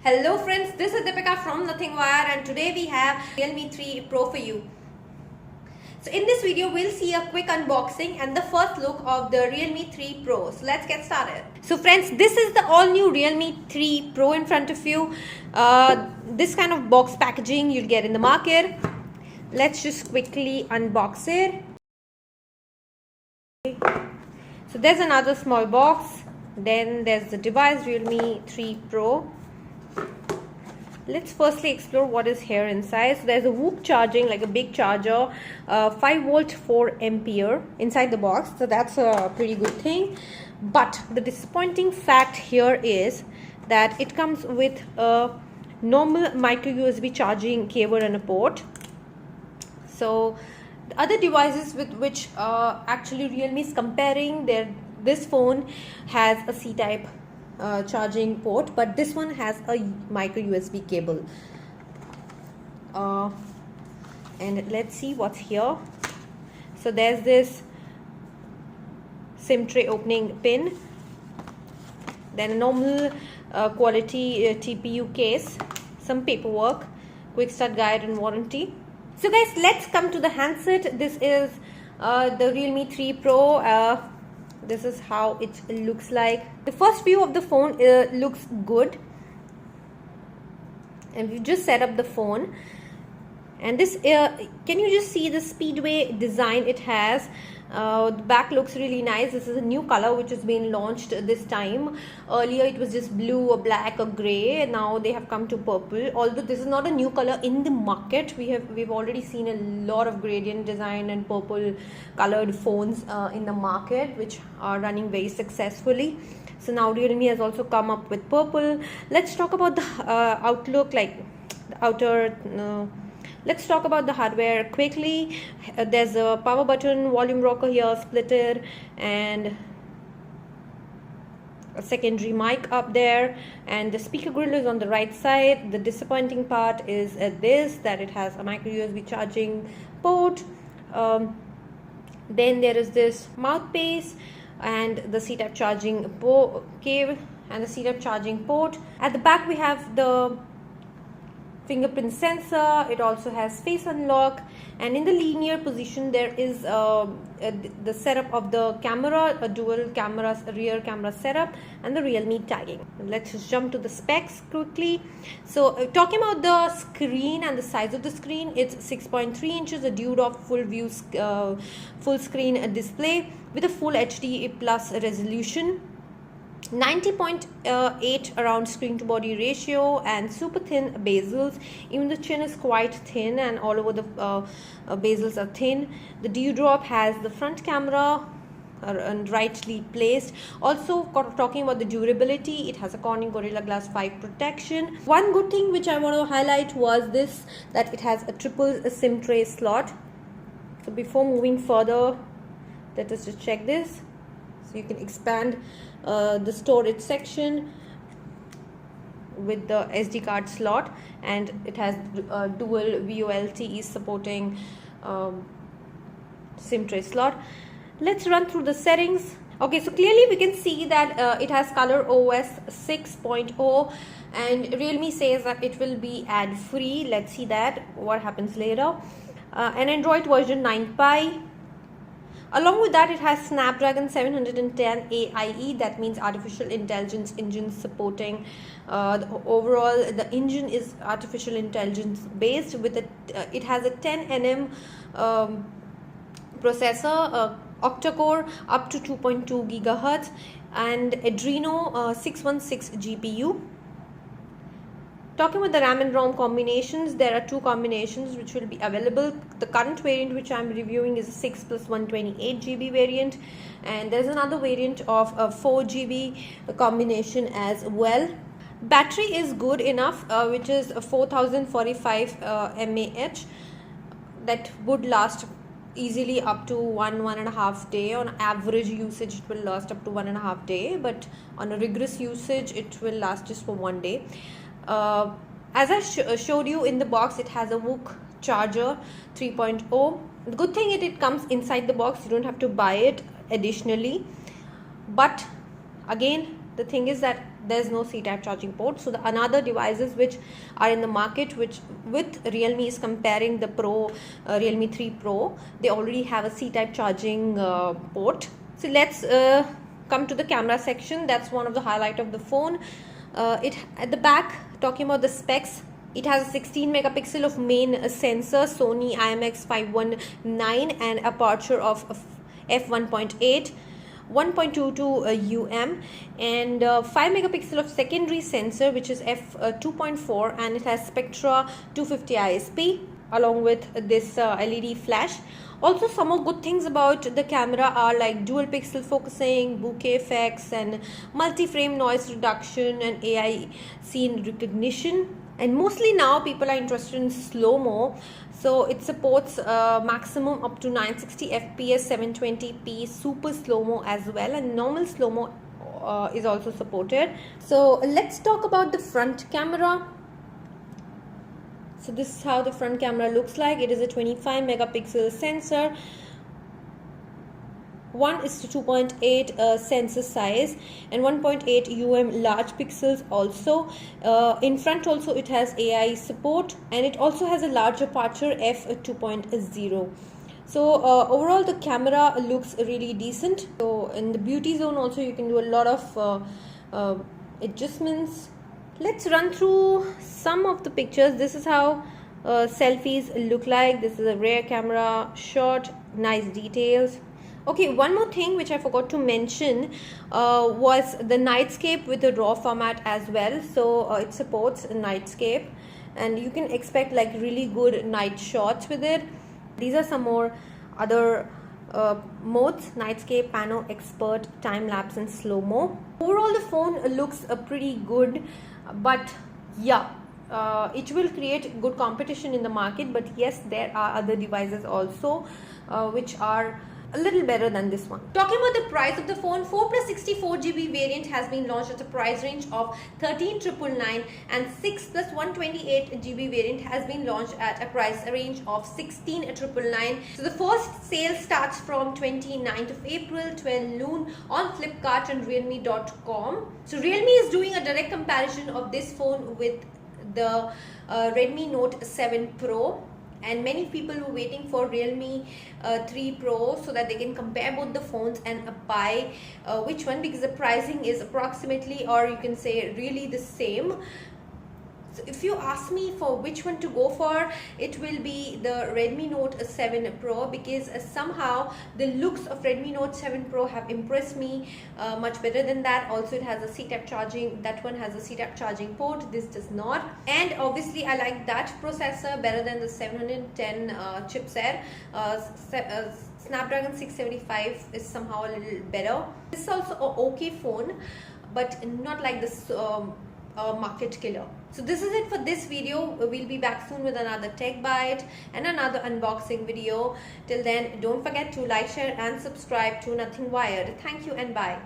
Hello friends, this is Deepika from Nothing Wire and today we have Realme 3 Pro for you. So in this video we'll see a quick unboxing and the first look of the Realme 3 Pro. So let's get started. So friends, this is the all new Realme 3 Pro in front of you. This kind of box packaging you'll get in the market. Let's just quickly unbox it. So there's another small box. Then there's the device Realme 3 Pro. Let's firstly explore what is here inside. So there's a Whoop charging, like a big charger, 5 volt 4 ampere inside the box. So that's a pretty good thing. But the disappointing fact here is that it comes with a normal micro USB charging cable and a port. So the other devices with which actually Realme is comparing, this phone has a C-type charging port, but this one has a micro USB cable. And let's see what's here. So there's this SIM tray opening pin, then a normal quality TPU case, some paperwork, quick start guide and warranty. So guys, let's come to the handset. This is the Realme 3 Pro. This is how it looks like. The first view of the phone looks good, and we've just set up the phone. And this can you just see the speedway design it has? The back looks really nice. This is a new color which has been launched this time. Earlier it was just blue or black or gray. Now they have come to purple. Although this is not a new color in the market, we've already seen a lot of gradient design and purple colored phones in the market, which are running very successfully. So now Realme has also come up with purple. Let's talk about the outlook, like the outer. Let's talk about the hardware quickly. There's a power button, volume rocker here, splitter, and a secondary mic up there. And the speaker grill is on the right side. The disappointing part is that it has a micro USB charging port. Then there is this mouthpiece and the C-type charging cable and the C-type charging port. At the back we have the fingerprint sensor. It also has face unlock, and in the linear position there is the setup of the camera, a dual cameras rear camera setup, and the Realme tagging. Let's just jump to the specs quickly. So talking about the screen and the size of the screen, it's 6.3 inches, a Dewdrop full screen display with a full HD plus resolution, 90.8 around screen to body ratio, and super thin bezels. Even the chin is quite thin, and all over the bezels are thin. The Dewdrop has the front camera and rightly placed. Also talking about the durability, it has a Corning Gorilla Glass 5 protection. One good thing which I want to highlight was this, that it has a triple SIM tray slot. So before moving further, let us just check this. So you can expand the storage section with the SD card slot, and it has dual VoLTE supporting SIM tray slot. Let's run through the settings. Okay, so clearly we can see that it has Color OS 6.0, and Realme says that it will be ad free. Let's see that what happens later. An Android version 9 Pie. Along with that, it has Snapdragon 710 AIE, that means artificial intelligence engine supporting. The engine is artificial intelligence based. With it has a 10 nm processor, octa core up to 2.2 gigahertz, and Adreno 616 GPU. Talking about the RAM and ROM combinations, there are two combinations which will be available. The current variant which I am reviewing is a 6 plus 128 GB variant, and there's another variant of a 4 GB combination as well. Battery is good enough, which is a 4045 mAh, that would last easily up to 1.5 days. On average usage it will last up to 1.5 days, but on a rigorous usage it will last just for 1 day. As I showed you in the box, it has a Whoop charger 3.0. The good thing is it comes inside the box. You don't have to buy it additionally. But again, the thing is that there's no C-type charging port. So the another devices which are in the market, which with Realme is comparing the Pro, Realme 3 Pro, they already have a C-type charging port. So let's come to the camera section. That's one of the highlight of the phone. It at the back, talking about the specs, it has a 16 megapixel of main sensor, Sony IMX519, and aperture of f1.8, 1.22 and 5 megapixel of secondary sensor, which is f2.4, and it has Spectra 250 ISP along with this LED flash. Also, some more good things about the camera are like dual pixel focusing, bokeh effects, and multi-frame noise reduction, and AI scene recognition. And mostly now people are interested in slow-mo, so it supports maximum up to 960 fps, 720p super slow-mo as well, and normal slow-mo is also supported. So let's talk about the front camera. So this is how the front camera looks like. It is a 25 megapixel sensor, 1:2.8 sensor size, and 1.8 large pixels also. In front also it has AI support, and it also has a large aperture f2.0. So overall the camera looks really decent. So in the beauty zone also you can do a lot of adjustments. Let's run through some of the pictures. This is how selfies look like. This is a rear camera shot, nice details. Okay, one more thing which I forgot to mention was the nightscape with the RAW format as well. So it supports nightscape, and you can expect like really good night shots with it. These are some more other modes: nightscape, pano, expert, time lapse, and slow-mo. Overall the phone looks pretty good, but yeah, it will create good competition in the market. But yes, there are other devices also which are a little better than this one. Talking about the price of the phone, 4 plus 64 GB variant has been launched at a price range of 13,999, and 6 plus 128 GB variant has been launched at a price range of 16,999. So the first sale starts from 29th of April, 12 noon on Flipkart and realme.com. So Realme is doing a direct comparison of this phone with the Redmi Note 7 Pro. And many people were waiting for Realme 3 Pro so that they can compare both the phones and buy which one, because the pricing is approximately, or you can say really the same. So if you ask me for which one to go for, it will be the Redmi Note 7 Pro, because somehow the looks of Redmi Note 7 Pro have impressed me much better than that. Also, it has a C-type charging. That one has a C-type charging port. This does not. And obviously, I like that processor better than the 710 chipset. Snapdragon 675 is somehow a little better. This is also an okay phone, but not like this market killer. So this is it for this video. We'll be back soon with another tech bite and another unboxing video. Till then, don't forget to like, share and subscribe to Nothing Wired. Thank you and bye.